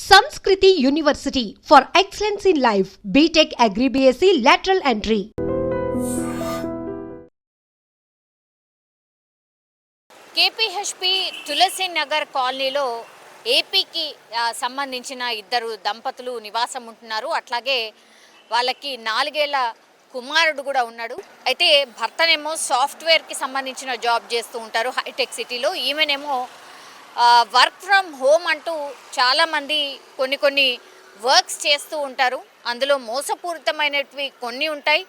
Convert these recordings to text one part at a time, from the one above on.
Sanskriti University for excellence in life. BTech Agri BSc lateral entry. KPHB Tulasi Nagar కాలనీలో ఏపీకి సంబంధించిన ఇద్దరు దంపతులు నివాసం ఉంటున్నారు. అట్లాగే వాళ్ళకి 4 ఏళ్ల కుమారుడు కూడా ఉన్నాడు. అయితే భర్తనేమో సాఫ్ట్వేర్కి సంబంధించిన జాబ్ చేస్తూ ఉంటారు హైటెక్ సిటీలో. ఈమెనేమో వర్క్ ఫ్రమ్ హోమ్ అంటూ చాలామంది కొన్ని వర్క్స్ చేస్తూ ఉంటారు. అందులో మోసపూరితమైనవి కొన్ని ఉంటాయి,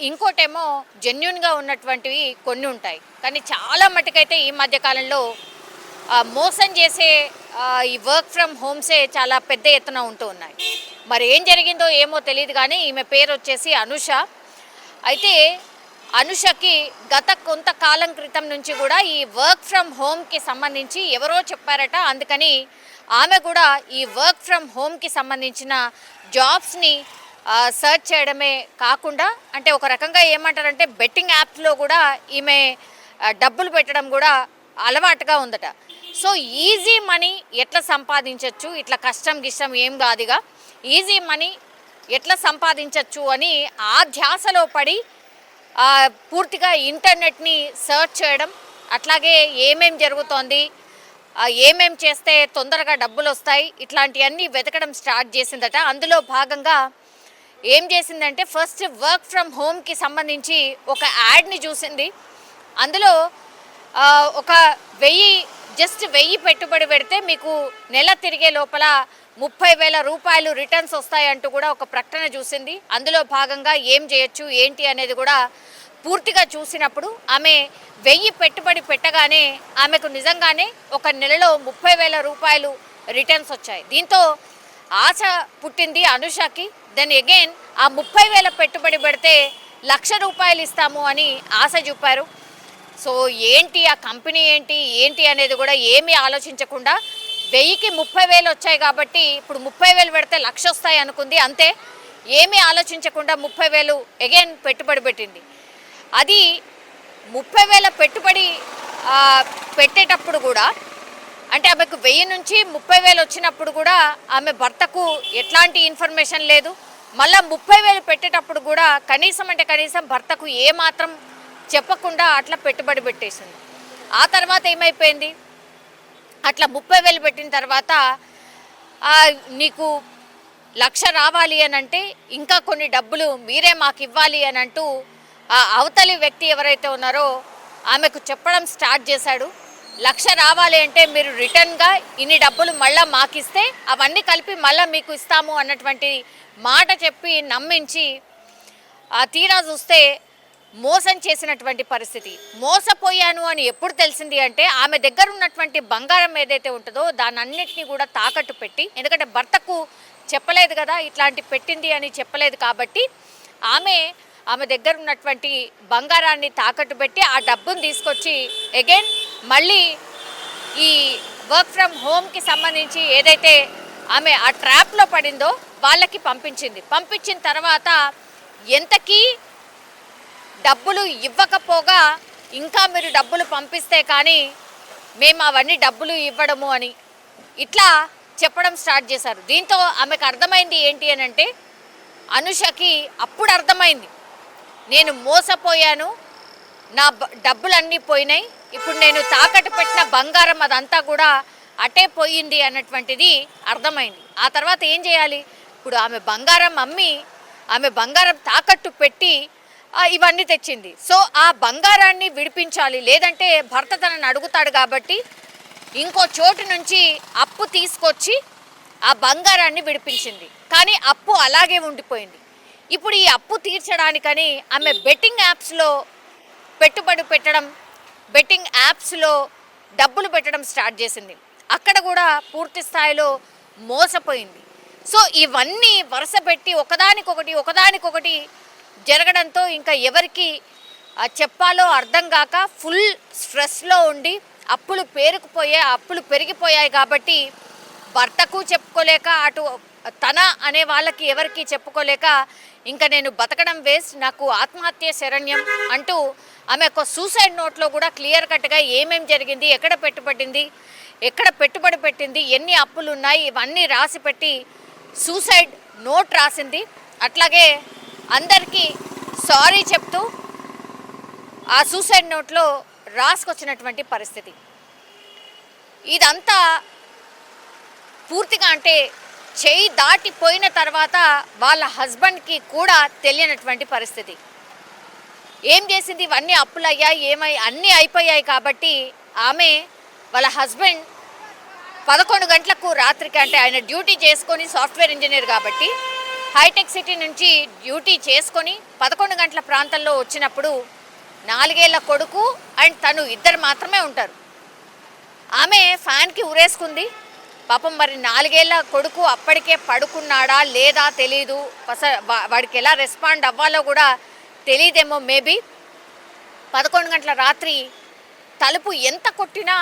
ఇంకోటేమో జెన్యున్గా ఉన్నటువంటివి కొన్ని ఉంటాయి. కానీ చాలా మటుకైతే ఈ మధ్యకాలంలో మోసం చేసే ఈ వర్క్ ఫ్రమ్ హోమ్సే చాలా పెద్ద ఎత్తున ఉంటూ ఉన్నాయి. మరి ఏం జరిగిందో ఏమో తెలియదు, కానీ ఈమె పేరు వచ్చేసి అనుష. అయితే అనుషకి గత కొంతకాలం క్రితం నుంచి కూడా ఈ వర్క్ ఫ్రమ్ హోమ్కి సంబంధించి ఎవరో చెప్పారట. అందుకని ఆమె కూడా ఈ వర్క్ ఫ్రమ్ హోమ్కి సంబంధించిన జాబ్స్ని సర్చ్ చేయడమే కాకుండా, అంటే ఒక రకంగా ఏమంటారంటే బెట్టింగ్ యాప్స్లో కూడా ఈమె డబ్బులు పెట్టడం కూడా అలవాటుగా ఉందట. సో ఈజీ మనీ ఎట్లా సంపాదించవచ్చు, ఇట్లా కష్టం గిష్టం ఏం కాదుగా, ఈజీ మనీ ఎట్లా సంపాదించవచ్చు అని ఆ ధ్యాసలో పడి పూర్తిగా ఇంటర్నెట్ని సర్చ్ చేయడం, అట్లాగే ఏమేం జరుగుతోంది, ఏమేం చేస్తే తొందరగా డబ్బులు వస్తాయి, ఇట్లాంటివన్నీ వెతకడం స్టార్ట్ చేసిందట. అందులో భాగంగా ఏం చేసిందంటే ఫస్ట్ వర్క్ ఫ్రమ్ హోమ్కి సంబంధించి ఒక యాడ్ని చూసింది. అందులో ఒక 1000 పెట్టుబడి పెడితే మీకు నెల తిరిగే లోపల 30,000 రూపాయలు రిటర్న్స్ వస్తాయంటూ కూడా ఒక ప్రకటన చూసింది. అందులో భాగంగా ఏం చేయొచ్చు ఏంటి అనేది కూడా పూర్తిగా చూసినప్పుడు ఆమె 1000 పెట్టుబడి పెట్టగానే ఆమెకు నిజంగానే ఒక నెలలో 30,000 రూపాయలు రిటర్న్స్ వచ్చాయి. దీంతో ఆశ పుట్టింది అనుషకి. దెన్ అగైన్ ఆ 30,000 పెట్టుబడి పెడితే 1,00,000 రూపాయలు ఇస్తాము అని ఆశ చూపారు. సో ఏంటి ఆ కంపెనీ ఏంటి అనేది కూడా ఏమీ ఆలోచించకుండా 1000కి 30,000 వచ్చాయి కాబట్టి ఇప్పుడు 30,000 పెడితే 1,00,000 వస్తాయి అనుకుంది. అంతే, ఏమీ ఆలోచించకుండా 30,000 అగైన్ పెట్టుబడి పెట్టింది. అది 30,000 పెట్టుబడి పెట్టేటప్పుడు కూడా, అంటే ఆమెకు 1000 నుంచి 30,000 వచ్చినప్పుడు కూడా ఆమె భర్తకు ఎట్లాంటి ఇన్ఫర్మేషన్ లేదు. మళ్ళీ 30,000 పెట్టేటప్పుడు కూడా కనీసం భర్తకు ఏమాత్రం చెప్పకుండా అట్లా పెట్టుబడి పెట్టేసింది. ఆ తర్వాత ఏమైపోయింది, అట్లా 30,000 పెట్టిన తర్వాత నీకు 1,00,000 రావాలి అని అంటే ఇంకా కొన్ని డబ్బులు మీరే మాకు ఇవ్వాలి అని అంటూ అవతలి వ్యక్తి ఎవరైతే ఉన్నారో ఆమెకు చెప్పడం స్టార్ట్ చేశాడు. 1,00,000 రావాలి అంటే మీరు రిటర్న్గా ఇన్ని డబ్బులు మళ్ళీ మాకు ఇస్తే అవన్నీ కలిపి మళ్ళీ మీకు ఇస్తాము అన్నటువంటి మాట చెప్పి నమ్మించి తీరా చూస్తే మోసం చేసినటువంటి పరిస్థితి. మోసపోయాను అని ఎప్పుడు తెలిసింది అంటే ఆమె దగ్గర ఉన్నటువంటి బంగారం ఏదైతే ఉంటుందో దాని అన్నిటినీ కూడా తాకట్టు పెట్టి, ఎందుకంటే భర్తకు చెప్పలేదు కదా ఇట్లాంటి పెట్టింది అని చెప్పలేదు కాబట్టి ఆమె దగ్గర ఉన్నటువంటి బంగారాన్ని తాకట్టు పెట్టి ఆ డబ్బును తీసుకొచ్చి అగైన్ మళ్ళీ ఈ వర్క్ ఫ్రమ్ హోమ్కి సంబంధించి ఏదైతే ఆమె ఆ ట్రాప్లో పడిందో వాళ్ళకి పంపించిన తర్వాత ఎంతకీ డబ్బులు ఇవ్వకపోగా ఇంకా మీరు డబ్బులు పంపిస్తే కానీ మేము అవన్నీ డబ్బులు ఇవ్వడము అని ఇట్లా చెప్పడం స్టార్ట్ చేశారు. దీంతో ఆమెకు అర్థమైంది ఏంటి అని అంటే, అనుషకి అప్పుడు అర్థమైంది నేను మోసపోయాను, నా డబ్బులన్నీ పోయినాయి, ఇప్పుడు నేను తాకట్టు పెట్టిన బంగారం అదంతా కూడా అటే పోయింది అన్నటువంటిది అర్థమైంది. ఆ తర్వాత ఏం చేయాలి, ఇప్పుడు ఆమె బంగారం అమ్మి ఆమె బంగారం తాకట్టు పెట్టి ఇవన్నీ తెచ్చింది. సో ఆ బంగారాన్ని విడిపించాలి, లేదంటే భర్త తనని అడుగుతాడు కాబట్టి ఇంకో చోటు నుంచి అప్పు తీసుకొచ్చి ఆ బంగారాన్ని విడిపించింది. కానీ అప్పు అలాగే ఉండిపోయింది. ఇప్పుడు ఈ అప్పు తీర్చడానికని ఆమె బెట్టింగ్ యాప్స్లో పెట్టుబడి పెట్టడం, బెట్టింగ్ యాప్స్లో డబ్బులు పెట్టడం స్టార్ట్ చేసింది. అక్కడ కూడా పూర్తి స్థాయిలో మోసపోయింది. సో ఇవన్నీ వరుస పెట్టి ఒకదానికొకటి జరగడంతో ఇంకా ఎవరికి చెప్పాలో అర్థం కాక ఫుల్ స్ట్రెస్లో ఉండి అప్పులు పెరిగిపోయాయి కాబట్టి భర్తకు చెప్పుకోలేక, అటు తన అనే వాళ్ళకి ఎవరికి చెప్పుకోలేక ఇంకా నేను బతకడం వేస్ట్, నాకు ఆత్మహత్య శరణ్యం అంటూ ఆమె ఒక సూసైడ్ నోట్లో కూడా క్లియర్ కట్గా ఏమేం జరిగింది, ఎక్కడ పెట్టుబడింది, ఎక్కడ పెట్టుబడి పెట్టింది, ఎన్ని అప్పులు ఉన్నాయి, ఇవన్నీ రాసి పెట్టి సూసైడ్ నోట్ రాసింది. అట్లాగే అందరికీ సారీ చెప్తూ ఆ సూసైడ్ నోట్లో రాసుకొచ్చినటువంటి పరిస్థితి. ఇదంతా పూర్తిగా అంటే చేయి దాటిపోయిన తర్వాత వాళ్ళ హస్బెండ్కి కూడా తెలియనటువంటి పరిస్థితి. ఏం చేసింది, ఇవన్నీ అప్పులయ్యాయి, అన్నీ అయిపోయాయి కాబట్టి ఆమె వాళ్ళ హస్బెండ్ 11 గంటలకు రాత్రికి, అంటే ఆయన డ్యూటీ చేసుకొని సాఫ్ట్వేర్ ఇంజనీర్ కాబట్టి హైటెక్ సిటీ నుంచి డ్యూటీ చేసుకొని 11 గంటల ప్రాంతంలో వచ్చినప్పుడు 4 ఏళ్ల కొడుకు అండ్ తను ఇద్దరు మాత్రమే ఉంటారు. ఆమె ఫ్యాన్కి ఉరేసుకుంది. పాపం మరి 4 ఏళ్ల కొడుకు అప్పటికే పడుకున్నాడా లేదా తెలీదు, వాడికి ఎలా రెస్పాండ్ అవ్వాలో కూడా తెలియదేమో. మేబీ 11 గంటల రాత్రి తలుపు ఎంత కొట్టినా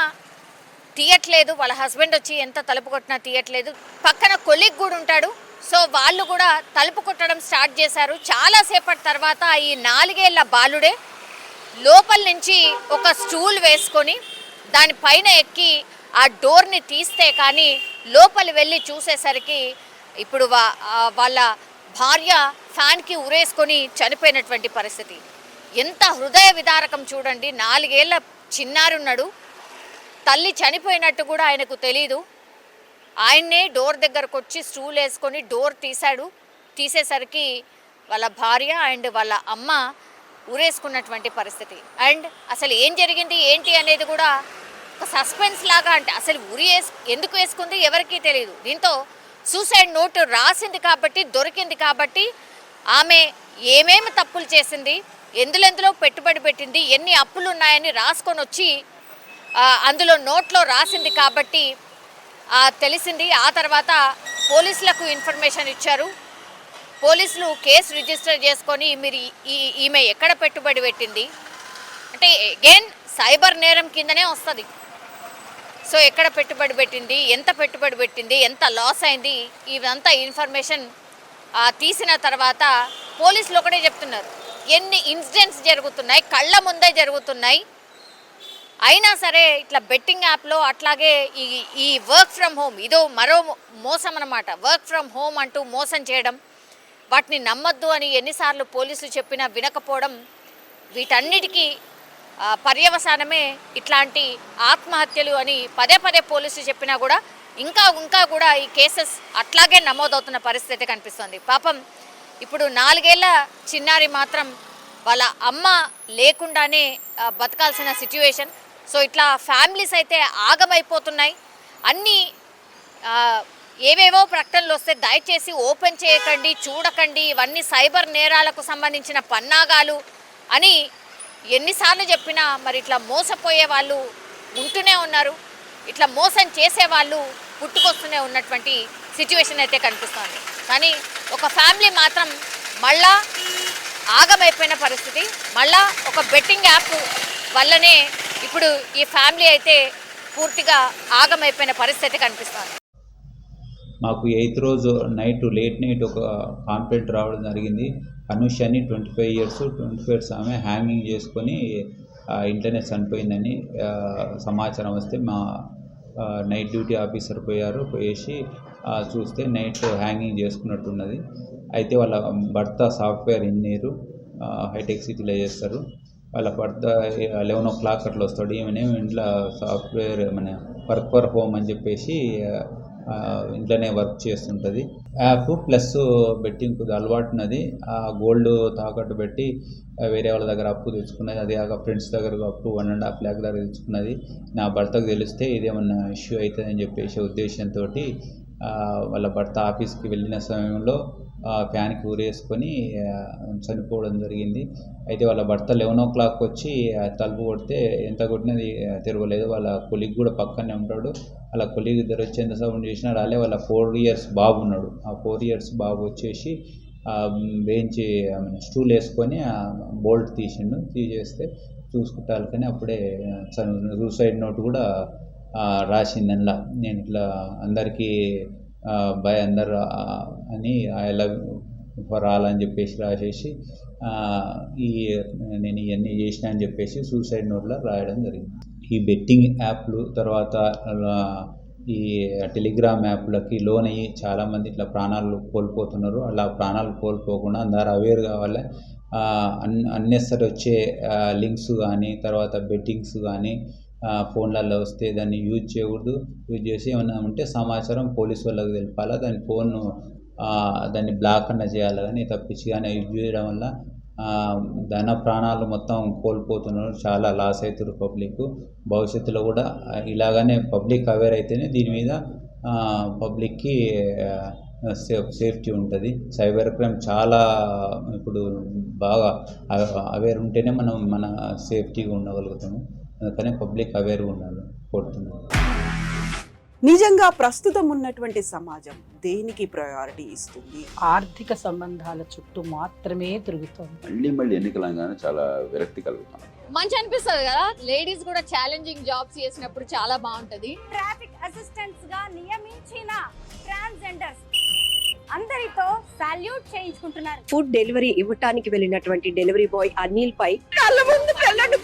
తీయట్లేదు, వాళ్ళ హస్బెండ్ వచ్చి ఎంత తలుపు కొట్టినా తీయట్లేదు. పక్కన కొలీగ్ కూడా ఉంటాడు, సో వాళ్ళు కూడా తలుపు కొట్టడం స్టార్ట్ చేశారు. చాలాసేపటి తర్వాత ఈ 4 ఏళ్ల బాలుడే లోపల నుంచి ఒక స్టూల్ వేసుకొని దానిపైన ఎక్కి ఆ డోర్ని తీస్తే కానీ లోపలి వెళ్ళి చూసేసరికి ఇప్పుడు వాళ్ళ భార్య ఫ్యాన్కి ఉరేసుకొని చనిపోయినటువంటి పరిస్థితి. ఎంత హృదయ విదారకం చూడండి. 4 ఏళ్ల చిన్నారి ఉన్నాడు, తల్లి చనిపోయినట్టు కూడా ఆయనకు తెలీదు. ఆయన్నే డోర్ దగ్గరకు వచ్చి స్టూల్ వేసుకొని డోర్ తీసేసరికి వాళ్ళ భార్య అండ్ వాళ్ళ అమ్మ ఉరేసుకున్నటువంటి పరిస్థితి. అండ్ అసలు ఏం జరిగింది ఏంటి అనేది కూడా ఒక సస్పెన్స్ లాగా, అంటే అసలు ఎందుకు వేసుకుంది ఎవరికీ తెలియదు. దీంతో సూసైడ్ నోట్ రాసింది కాబట్టి, దొరికింది కాబట్టి, ఆమె ఏమేమి తప్పులు చేసింది, ఎందులో పెట్టుబడి పెట్టింది, ఎన్ని అప్పులు ఉన్నాయని రాసుకొని వచ్చి అందులో నోట్లో రాసింది కాబట్టి తెలిసింది. ఆ తర్వాత పోలీసులకు ఇన్ఫర్మేషన్ ఇచ్చారు. పోలీసులు కేసు రిజిస్టర్ చేసుకొని మీరు ఈమె ఎక్కడ పెట్టుబడి పెట్టింది అంటే అగైన్ సైబర్ నేరం కిందనే వస్తుంది. సో ఎక్కడ పెట్టుబడి పెట్టింది, ఎంత పెట్టుబడి పెట్టింది, ఎంత లాస్ అయింది, ఇదంతా ఇన్ఫర్మేషన్ తీసిన తర్వాత పోలీసులు ఒకటే చెప్తున్నారు, ఎన్ని ఇన్సిడెంట్స్ జరుగుతున్నాయి, కళ్ళ ముందే జరుగుతున్నాయి, అయినా సరే ఇట్లా బెట్టింగ్ యాప్లో అట్లాగే ఈ వర్క్ ఫ్రమ్ హోమ్ ఇదో మరో మోసం అన్నమాట. వర్క్ ఫ్రమ్ హోమ్ అంటూ మోసం చేయడం, వాటిని నమ్మొద్దు అని ఎన్నిసార్లు పోలీసులు చెప్పినా వినకపోవడం, వీటన్నిటికీ పర్యవసానమే ఇట్లాంటి ఆత్మహత్యలు అని పదే పోలీసులు చెప్పినా కూడా ఇంకా కూడా ఈ కేసెస్ అట్లాగే నమోదవుతున్న పరిస్థితి కనిపిస్తుంది. పాపం ఇప్పుడు 4 ఏళ్ల చిన్నారి మాత్రం వాళ్ళ అమ్మ లేకుండానే బతకాల్సిన సిచ్యువేషన్. సో ఇట్లా ఫ్యామిలీస్ అయితే ఆగమైపోతున్నాయి. అన్నీ ఏవేవో ప్రకటనలు వస్తే దయచేసి ఓపెన్ చేయకండి, చూడకండి, ఇవన్నీ సైబర్ నేరాలకు సంబంధించిన పన్నాగాలు అని ఎన్నిసార్లు చెప్పినా మరి ఇట్లా మోసపోయే వాళ్ళు ఉంటూనే ఉన్నారు, ఇట్లా మోసం చేసే వాళ్ళు పుట్టుకొస్తూనే ఉన్నటువంటి సిచ్యువేషన్ అయితే కనిపిస్తోంది. కానీ ఒక ఫ్యామిలీ మాత్రం మళ్ళా ఆగమైపోయిన పరిస్థితి. మళ్ళా ఒక బెట్టింగ్ యాప్ వల్లనే ఇప్పుడు ఈ ఫ్యామిలీ అయితే పూర్తిగా ఆగమైపోయిన పరిస్థితి కనిపిస్తోంది. మాకు 8th రోజు లేట్ నైట్ ఒక కాంప్లైంట్ రావడం జరిగింది. అనుషని 25 years ఆమె హ్యాంగింగ్ చేసుకొని ఇంట్లోనే చనిపోయిందని సమాచారం వస్తే మా నైట్ డ్యూటీ ఆఫీసర్ పోయేసి చూస్తే నైట్ హ్యాంగింగ్ చేసుకున్నట్టున్నది. అయితే వాళ్ళ భర్త సాఫ్ట్వేర్ ఇంజనీరు హైటెక్ సిటీలో చేస్తారు. వాళ్ళ భర్త 11 o'clock అట్లా వస్తాడు. ఈమెనేమో ఇంట్లో సాఫ్ట్వేర్ వర్క్ ఫర్ హోమ్ అని చెప్పేసి ఇంట్లోనే వర్క్ చేస్తుంటుంది. యాప్ ప్లస్ బెట్టింగ్ కొద్దిగా అలవాటు ఉన్నది. ఆ గోల్డ్ తాకట్టు పెట్టి వేరే వాళ్ళ దగ్గర అప్పు తెచ్చుకున్నది. అదే కాక ఫ్రెండ్స్ దగ్గర అప్పు 1.5 lakh దగ్గర తెచ్చుకున్నది. నా భర్తకు తెలిస్తే ఇదేమన్నా ఇష్యూ అవుతుందని చెప్పేసి ఉద్దేశంతో వాళ్ళ భర్త ఆఫీస్కి వెళ్ళిన సమయంలో ఫ్యాన్కి ఊరేసుకొని చనిపోవడం జరిగింది. అయితే వాళ్ళ భర్త 11 o'clock వచ్చి తలుపు కొడితే ఎంత కొట్టినది తిరగలేదు. వాళ్ళ కొలీగ్ కూడా పక్కనే ఉంటాడు. వాళ్ళ కొలీగ్ ఇద్దరు వచ్చి ఎంత సౌండ్ చేసినా రాలే. వాళ్ళ 4 years బాబు ఉన్నాడు. ఆ 4 years బాబు వచ్చేసి బెంచ్ స్టూల్ వేసుకొని బోల్ట్ తీసేస్తే చూసుకుంటారు. కానీ అప్పుడే సూసైడ్ నోట్ కూడా రాసింది. అందులో నేను ఇట్లా అందరికీ అందరు అని ఐ లవ్ ఫర్ ఆల్ అని చెప్పేసి రాసేసి నేను ఇవన్నీ చేసిన అని చెప్పేసి సూసైడ్ నోట్లో రాయడం జరిగింది. ఈ బెట్టింగ్ యాప్లు తర్వాత ఈ టెలిగ్రామ్ యాప్లకి లోన్ అయ్యి చాలామంది ఇట్లా ప్రాణాలు కోల్పోతున్నారు. అలా ప్రాణాలు కోల్పోకుండా అందరూ అవేర్ కావాలి. అన్నెసరీ వచ్చే లింక్స్ కానీ తర్వాత బెట్టింగ్స్ కానీ ఫోన్లలో వస్తే దాన్ని యూజ్ చేయకూడదు. యూజ్ చేసి ఏమైనా ఉంటే సమాచారం పోలీసు వాళ్ళకి తెలపాలి. దాన్ని బ్లాక్ అన్న చేయాలి. కానీ తప్పించి కానీ యూజ్ చేయడం వల్ల ధన ప్రాణాలు మొత్తం కోల్పోతున్నారు. చాలా లాస్ అవుతారు పబ్లిక్. భవిష్యత్తులో కూడా ఇలాగనే పబ్లిక్ అవేర్ అయితేనే దీని మీద పబ్లిక్కి సేఫ్టీ ఉంటుంది. సైబర్ క్రైమ్ చాలా ఇప్పుడు బాగా అవేర్ ఉంటేనే మనం మన సేఫ్టీగా ఉండగలుగుతాము. అందుకనే పబ్లిక్ అవేర్గా ఉండాలి కోరుతున్నాను. నిజంగా ప్రస్తుతం ఉన్నటువంటి సమాజం దేనికి ప్రయారిటీ ఇస్తుంది? ఆర్థిక సంబంధాల చుట్టూ మాత్రమే తిరుగుతుంది. మళ్ళీ ఎన్నికలంగానే చాలా విరక్తి కలుగుతాం. మంచి అనిపిస్తుంది కదా, లేడీస్ కూడా ఛాలెంజింగ్ జాబ్స్ చేసినప్పుడు చాలా బాగుంటది. ట్రాఫిక్ అసిస్టెంట్స్ గా నియమించిన ట్రాన్స్జెండర్స్ అందరితో సాల్యూట్ చేయించుకుంటున్నారు. ఫుడ్ డెలివరీ ఇవ్వటానికి వెళ్ళినటువంటి డెలివరీ బాయ్ అనిల్ పై కళ్ళ ముందు పెళ్ళండి